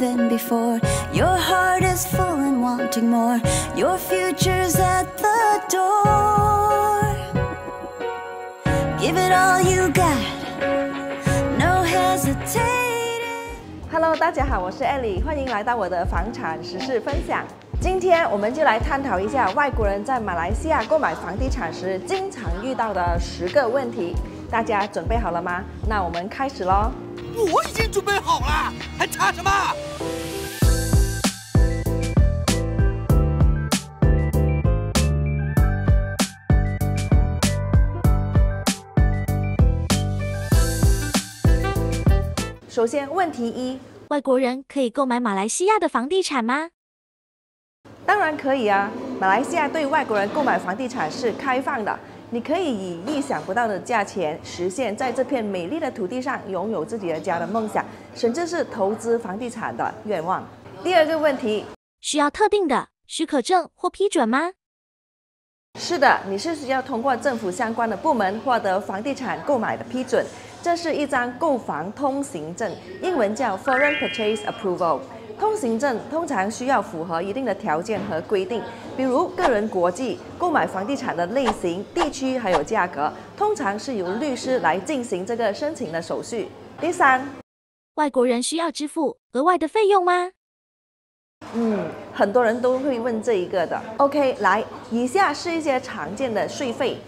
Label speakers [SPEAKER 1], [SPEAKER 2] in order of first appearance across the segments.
[SPEAKER 1] than before. Your heart is full and wanting more. Your future's at the door. Give it all you got. No hesitating.
[SPEAKER 2] Hello， 大家好，我是 Ellie， 欢迎来到我的房产时事分享。今天我们就来探讨一下外国人在马来西亚购买房地产时经常遇到的10个问题。大家准备好了吗？那我们开始咯。
[SPEAKER 3] 我已经准备好了，还差什么？
[SPEAKER 2] 首先，问题1：
[SPEAKER 4] 外国人可以购买马来西亚的房地产吗？
[SPEAKER 2] 当然可以啊！马来西亚对外国人购买房地产是开放的。你可以以意想不到的价钱实现在这片美丽的土地上拥有自己的家的梦想，甚至是投资房地产的愿望。第二个问题，
[SPEAKER 4] 需要特定的许可证或批准吗？
[SPEAKER 2] 是的，你是需要通过政府相关的部门获得房地产购买的批准，这是一张购房通行证，英文叫 Foreign Purchase Approval。通行证通常需要符合一定的条件和规定，比如个人国籍、购买房地产的类型、地区还有价格，通常是由律师来进行这个申请的手续。第3，
[SPEAKER 4] 外国人需要支付额外的费用吗？
[SPEAKER 2] 很多人都会问这一个的。OK， 来，以下是一些常见的税费。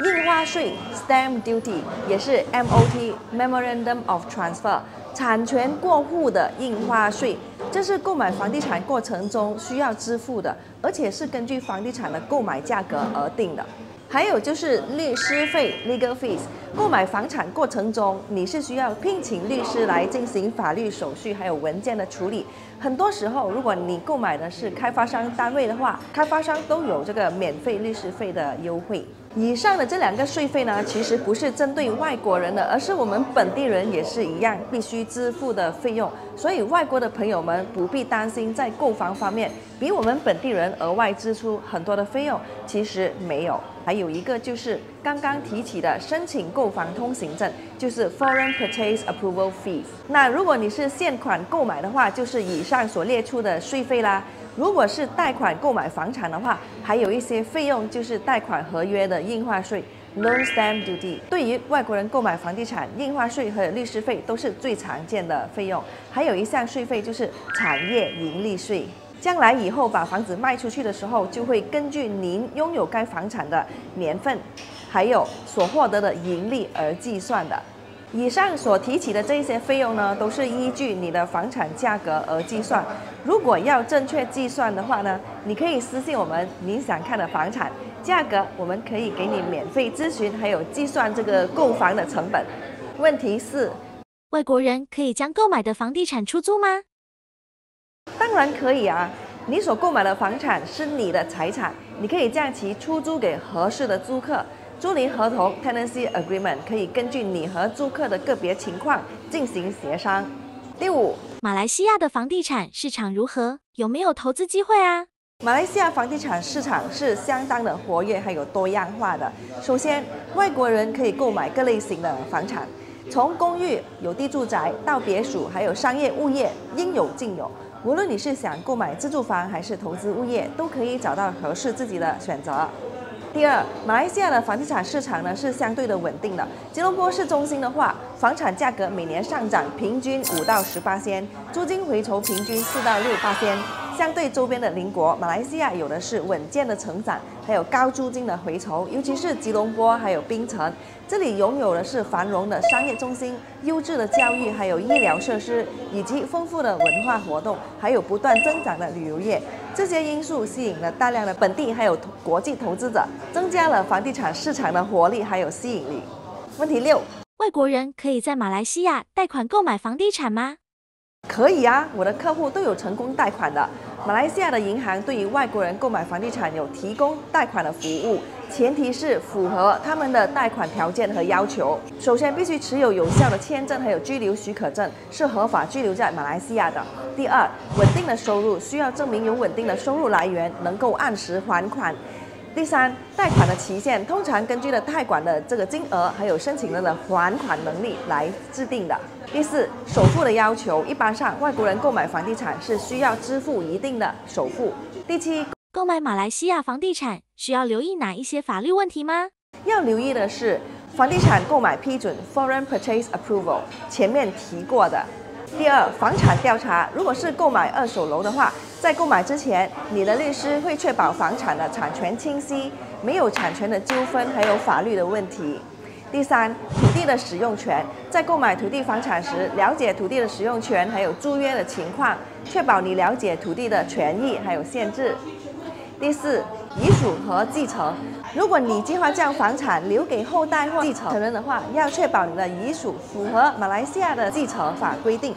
[SPEAKER 2] 印花税 （Stamp Duty） 也是 MOT（Memorandum of Transfer）。产权过户的印花税，这是购买房地产过程中需要支付的，而且是根据房地产的购买价格而定的。还有就是律师费 （Legal Fees）， 购买房产过程中你是需要聘请律师来进行法律手续还有文件的处理。很多时候，如果你购买的是开发商单位的话，开发商都有这个免费律师费的优惠。以上的这2个税费呢，其实不是针对外国人的，而是我们本地人也是一样必须支付的费用。所以外国的朋友们不必担心在购房方面比我们本地人额外支出很多的费用，其实没有。还有一个就是刚刚提起的申请购房通行证，就是 Foreign Purchase Approval Fees。那如果你是现款购买的话，就是以上所列出的税费啦。如果是贷款购买房产的话，还有一些费用，就是贷款合约的印花税 （Loan Stamp Duty）。对于外国人购买房地产，印花税和律师费都是最常见的费用。还有一项税费就是产业盈利税。将来以后把房子卖出去的时候，就会根据您拥有该房产的年份，还有所获得的盈利而计算的。以上所提起的这些费用呢，都是依据你的房产价格而计算。如果要正确计算的话呢，你可以私信我们您想看的房产价格，我们可以给你免费咨询，还有计算这个购房的成本。问题4：
[SPEAKER 4] 外国人可以将购买的房地产出租吗？
[SPEAKER 2] 当然可以啊！你所购买的房产是你的财产，你可以将其出租给合适的租客。租赁合同 （Tenancy Agreement） 可以根据你和租客的个别情况进行协商。第5，
[SPEAKER 4] 马来西亚的房地产市场如何？有没有投资机会啊？
[SPEAKER 2] 马来西亚房地产市场是相当的活跃还有多样化的。首先，外国人可以购买各类型的房产，从公寓、有地住宅到别墅，还有商业物业，应有尽有。无论你是想购买自住房还是投资物业，都可以找到合适自己的选择。第2，马来西亚的房地产市场呢是相对的稳定的。吉隆坡市中心的话，房产价格每年上涨平均5到10%，租金回酬平均4到6%。相对周边的邻国，马来西亚有的是稳健的成长，还有高租金的回酬，尤其是吉隆坡还有槟城，这里拥有的是繁荣的商业中心、优质的教育，还有医疗设施，以及丰富的文化活动，还有不断增长的旅游业。这些因素吸引了大量的本地还有国际投资者，增加了房地产市场的活力还有吸引力。问题6：
[SPEAKER 4] 外国人可以在马来西亚贷款购买房地产吗？
[SPEAKER 2] 可以啊，我的客户都有成功贷款的。马来西亚的银行对于外国人购买房地产有提供贷款的服务，前提是符合他们的贷款条件和要求。首先必须持有有效的签证，还有居留许可证，是合法居留在马来西亚的。第2，稳定的收入，需要证明有稳定的收入来源，能够按时还款。第三，贷款的期限通常根据了贷款的这个金额，还有申请人的还款能力来制定的。第四，首付的要求，一般上外国人购买房地产是需要支付一定的首付。第七，
[SPEAKER 4] 购买马来西亚房地产需要留意哪一些法律问题吗？
[SPEAKER 2] 要留意的是，房地产购买批准 （Foreign Purchase Approval） 前面提过的。第二，房产调查，如果是购买二手楼的话，在购买之前，你的律师会确保房产的产权清晰，没有产权的纠纷，还有法律的问题。第三，土地的使用权，在购买土地房产时，了解土地的使用权还有租约的情况，确保你了解土地的权益还有限制。第四，遗属和继承，如果你计划将房产留给后代或继承人的话，要确保你的遗属符合马来西亚的继承法规定。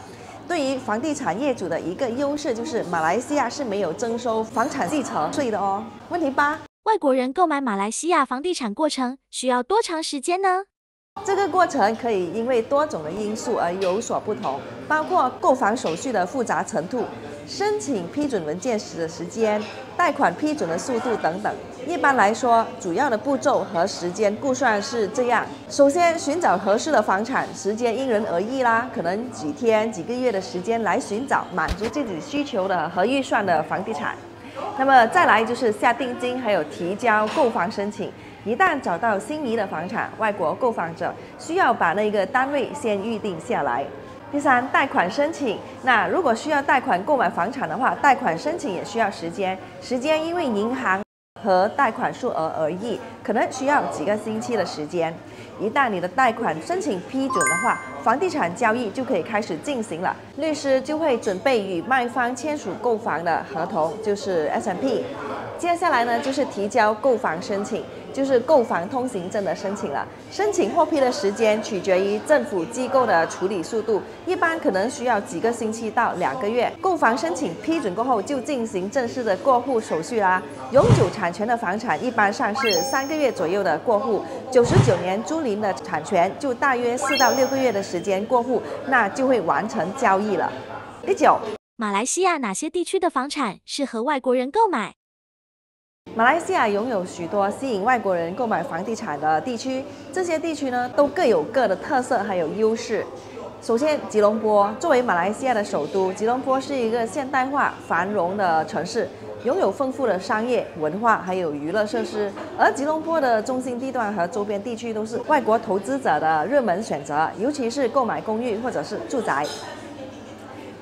[SPEAKER 2] 对于房地产业主的一个优势就是，马来西亚是没有征收房产继承税的哦。问题8，
[SPEAKER 4] 外国人购买马来西亚房地产过程需要多长时间呢？
[SPEAKER 2] 这个过程可以因为多种的因素而有所不同，包括购房手续的复杂程度、申请批准文件时的时间、贷款批准的速度等等。一般来说，主要的步骤和时间估算是这样：首先，寻找合适的房产，时间因人而异啦，可能几天、几个月的时间来寻找满足自己需求的和预算的房地产。那么再来就是下定金，还有提交购房申请。一旦找到心仪的房产，外国购房者需要把那个单位先预定下来。第三，贷款申请。那如果需要贷款购买房产的话，贷款申请也需要时间，因为银行和贷款数额而异，可能需要几个星期的时间。一旦你的贷款申请批准的话，房地产交易就可以开始进行了。律师就会准备与卖方签署购房的合同，就是 SMP。接下来呢，就是提交购房申请，就是购房通行证的申请了。申请获批的时间取决于政府机构的处理速度，一般可能需要几个星期到2个月。购房申请批准过后，就进行正式的过户手续啦。永久产权的房产一般上是3个月左右的过户，99年租赁的产权就大约4到6个月的时间过户，那就会完成交易了。第9，
[SPEAKER 4] 马来西亚哪些地区的房产适合外国人购买？
[SPEAKER 2] 马来西亚拥有许多吸引外国人购买房地产的地区，这些地区呢都各有各的特色还有优势。首先，吉隆坡作为马来西亚的首都，吉隆坡是一个现代化繁荣的城市，拥有丰富的商业、文化还有娱乐设施。而吉隆坡的中心地段和周边地区都是外国投资者的热门选择，尤其是购买公寓或者是住宅。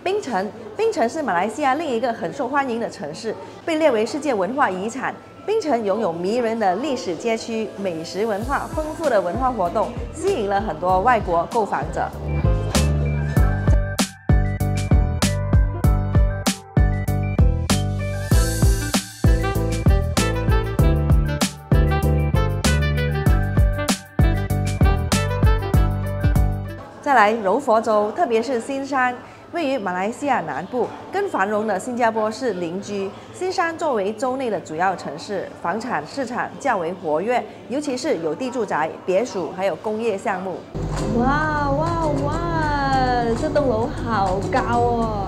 [SPEAKER 2] 槟城是马来西亚另一个很受欢迎的城市，被列为世界文化遗产。槟城拥有迷人的历史街区、美食文化、丰富的文化活动，吸引了很多外国购房者。再来柔佛州，特别是新山，位于马来西亚南部，跟繁荣的新加坡是邻居。新山作为州内的主要城市，房产市场较为活跃，尤其是有地住宅、别墅还有工业项目。哇哇哇！这栋楼好高哦！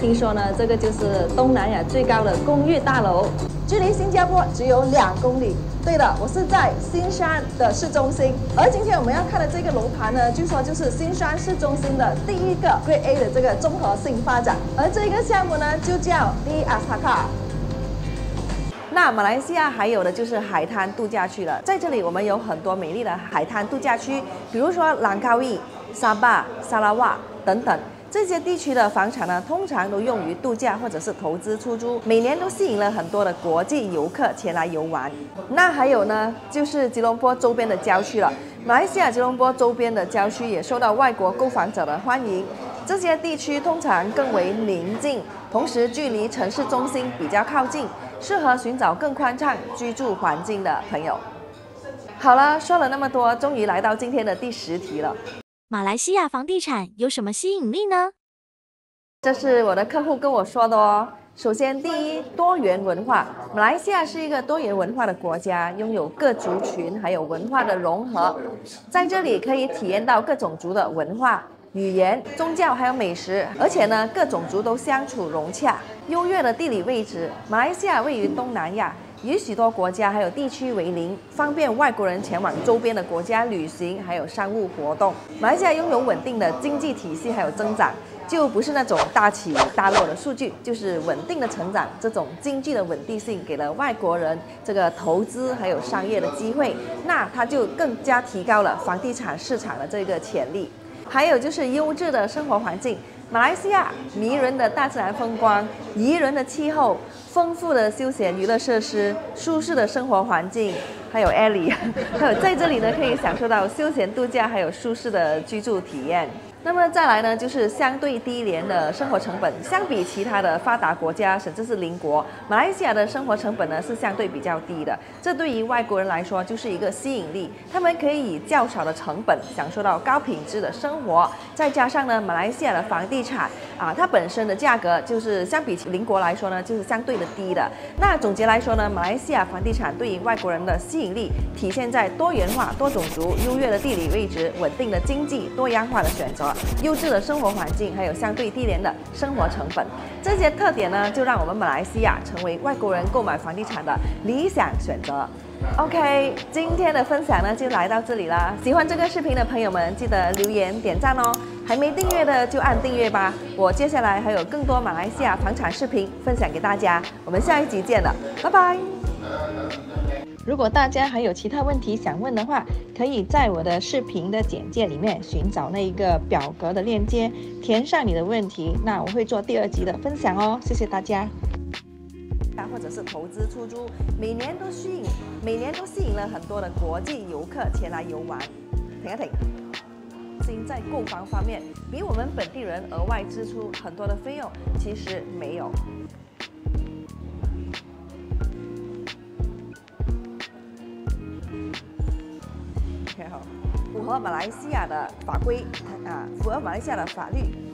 [SPEAKER 2] 听说呢，这个就是东南亚最高的公寓大楼，距离新加坡只有2公里。对的，我是在新山的市中心，而今天我们要看的这个楼盘呢，据说就是新山市中心的第一个 Grade A 的这个综合性发展，而这个项目呢就叫 The Astaka。那马来西亚还有的就是海滩度假区了，在这里我们有很多美丽的海滩度假区，比如说兰高威、沙巴、沙拉瓦等等。这些地区的房产呢，通常都用于度假或者是投资出租，每年都吸引了很多的国际游客前来游玩。那还有呢，就是吉隆坡周边的郊区了。马来西亚吉隆坡周边的郊区也受到外国购房者的欢迎。这些地区通常更为宁静，同时距离城市中心比较靠近，适合寻找更宽敞居住环境的朋友。好了，说了那么多，终于来到今天的第10题了。
[SPEAKER 4] 马来西亚房地产有什么吸引力呢？
[SPEAKER 2] 这是我的客户跟我说的哦。首先，第一，多元文化。马来西亚是一个多元文化的国家，拥有各族群还有文化的融合，在这里可以体验到各种族的文化、语言、宗教还有美食，而且呢，各种族都相处融洽。优越的地理位置，马来西亚位于东南亚，以许多国家还有地区为邻，方便外国人前往周边的国家旅行还有商务活动。马来西亚拥有稳定的经济体系还有增长，就不是那种大起大落的数据，就是稳定的成长。这种经济的稳定性给了外国人这个投资还有商业的机会，那它就更加提高了房地产市场的这个潜力。还有就是优质的生活环境。马来西亚迷人的大自然风光、宜人的气候、丰富的休闲娱乐设施、舒适的生活环境，还有 alley， 还有在这里呢可以享受到休闲度假，还有舒适的居住体验。那么再来呢，就是相对低廉的生活成本。相比其他的发达国家，甚至是邻国，马来西亚的生活成本呢是相对比较低的。这对于外国人来说就是一个吸引力，他们可以以较少的成本享受到高品质的生活。再加上呢，马来西亚的房地产它本身的价格就是相比邻国来说呢，就是相对的低的。那总结来说呢，马来西亚房地产对于外国人的吸引力体现在多元化、多种族、优越的地理位置、稳定的经济、多样化的选择、优质的生活环境，还有相对低廉的生活成本。这些特点呢，就让我们马来西亚成为外国人购买房地产的理想选择。OK， 今天的分享呢就来到这里啦。喜欢这个视频的朋友们，记得留言点赞哦。还没订阅的就按订阅吧。我接下来还有更多马来西亚房产视频分享给大家。我们下一集见了，拜拜。如果大家还有其他问题想问的话，可以在我的视频的简介里面寻找那一个表格的链接，填上你的问题，那我会做第2集的分享哦。谢谢大家。或者是投资出租，每年都吸引了很多的国际游客前来游玩。停一停，在购房方面，比我们本地人额外支出很多的费用，其实没有。OK 好，符合马来西亚的法规符合马来西亚的法律。